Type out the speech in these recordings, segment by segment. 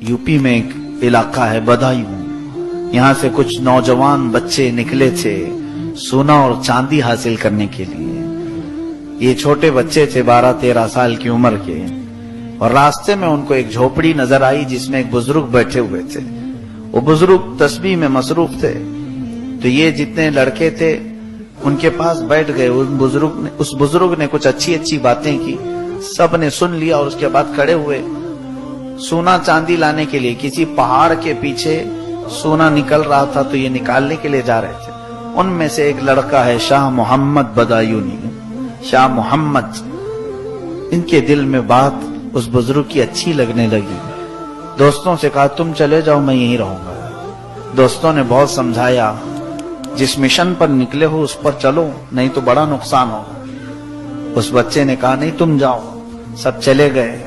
UP में एक इलाका है बदायूं, यहाँ से कुछ नौजवान बच्चे निकले थे सोना और चांदी हासिल करने के लिए। ये छोटे बच्चे थे 12-13 साल की उम्र के, और रास्ते में उनको एक झोपड़ी नजर आई जिसमें एक बुजुर्ग बैठे हुए थे। वो बुजुर्ग तस्बीह में मसरूफ थे, तो ये जितने लड़के थे उनके पास बैठ गए। उस बुजुर्ग ने कुछ अच्छी अच्छी बातें की, सब ने सुन लिया, और उसके बाद खड़े हुए सोना चांदी लाने के लिए। किसी पहाड़ के पीछे सोना निकल रहा था, तो ये निकालने के लिए जा रहे थे। उनमें से एक लड़का है शाह मोहम्मद बदायूनी, शाह मोहम्मद। इनके दिल में बात उस बुजुर्ग की अच्छी लगने लगी। दोस्तों से कहा तुम चले जाओ, मैं यहीं रहूंगा। दोस्तों ने बहुत समझाया, जिस मिशन पर निकले हो उस पर चलो, नहीं तो बड़ा नुकसान होगा। उस बच्चे ने कहा नहीं तुम जाओ। सब चले गए,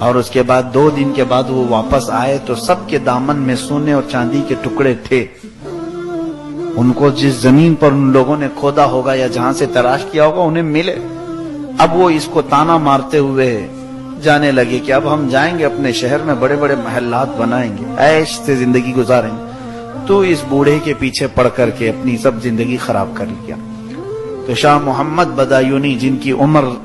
और उसके बाद 2 दिन के बाद वो वापस आए तो सबके दामन में सोने और चांदी के टुकड़े थे। उनको जिस जमीन पर उन लोगों ने खोदा होगा या जहां से तलाश किया होगा उन्हें मिले। अब वो इसको ताना मारते हुए जाने लगे कि अब हम जाएंगे अपने शहर में, बड़े बड़े महल्लात बनाएंगे, ऐश से जिंदगी गुजारेंगे। तो इस बूढ़े के पीछे पड़ करके अपनी सब जिंदगी खराब कर लिया। तो शाह मोहम्मद बदायूनी, जिनकी उम्र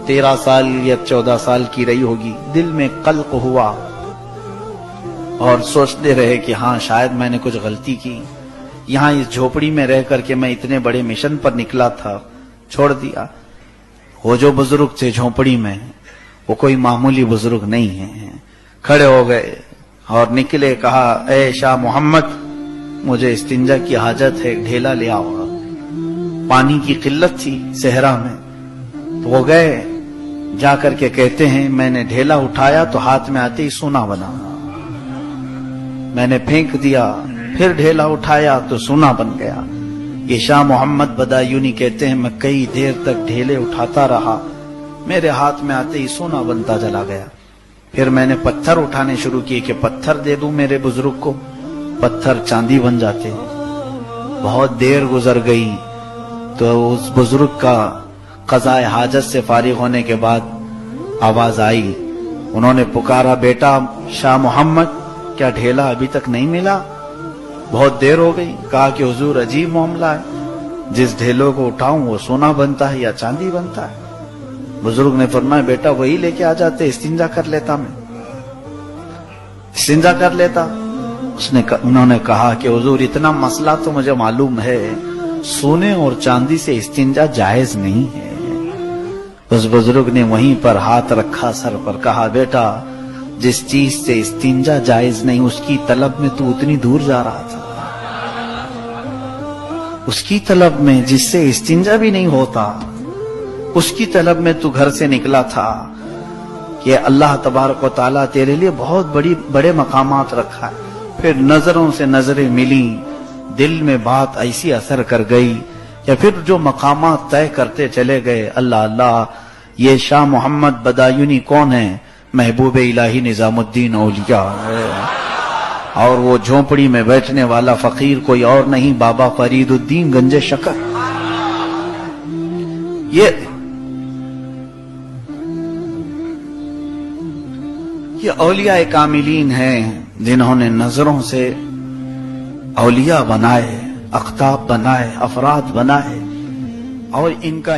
13 साल या 14 साल की रही होगी, दिल में कल्क हुआ और सोचते रहे कि हाँ शायद मैंने कुछ गलती की। यहाँ इस झोपड़ी में रह करके मैं इतने बड़े मिशन पर निकला था, छोड़ दिया। वो जो बुजुर्ग थे झोपड़ी में, वो कोई मामूली बुजुर्ग नहीं है। खड़े हो गए और निकले, कहा ए शाह मोहम्मद, मुझे इस्तिंजा की हाजत है, ढेला ले आओ। पानी की किल्लत थी सहरा में, तो वो गए। जाकर के कहते हैं मैंने ढेला उठाया तो हाथ में आते ही सोना बना। मैंने फेंक दिया, फिर ढेला उठाया तो सोना बन गया। ये शाह मोहम्मद बदायूनी कहते हैं मैं कई देर तक ढेले उठाता रहा, मेरे हाथ में आते ही सोना बनता चला गया। फिर मैंने पत्थर उठाने शुरू किए कि पत्थर दे दूं मेरे बुजुर्ग को, पत्थर चांदी बन जाते। बहुत देर गुजर गई तो उस बुजुर्ग का क़ज़ाए हाजत से फारिग होने के बाद आवाज आई। उन्होंने पुकारा, बेटा शाह मोहम्मद, क्या ढेला अभी तक नहीं मिला? बहुत देर हो गई। कहा कि हुजूर अजीब मामला है, जिस ढेलों को उठाऊं वो सोना बनता है या चांदी बनता है। बुजुर्ग ने फरमाया बेटा वही लेके आ जाते, इस्तिंजा कर लेता, मैं इस्तिंजा कर लेता। उन्होंने कहा कि हुजूर इतना मसला तो मुझे मालूम है, सोने और चांदी से इस्तिंजा जायज नहीं है। उस बुजुर्ग ने वहीं पर हाथ रखा सर पर, कहा बेटा जिस चीज से इस्तिंजा जायज नहीं उसकी तलब में तू उतनी दूर जा रहा था, उसकी तलब में जिससे इस्तिंजा भी नहीं होता, उसकी तलब में तू घर से निकला था कि अल्लाह तबारक व तआला तेरे लिए बहुत बड़े मकामात रखा है। फिर नजरों से नजरें मिली, दिल में बात ऐसी असर कर गई, या फिर जो मकामात तय करते चले गए। अल्लाह अल्लाह, ये शाह मोहम्मद बदायूनी कौन है? महबूब इलाही निजामुद्दीन औलिया है, और वो झोंपड़ी में बैठने वाला फकीर कोई और नहीं, बाबा फरीदुद्दीन गंजे शकर। ये औलिया कामिलीन हैं जिन्होंने नजरों से औलिया बनाए, अख्ताब बनाए, अफराद बनाए, और इनका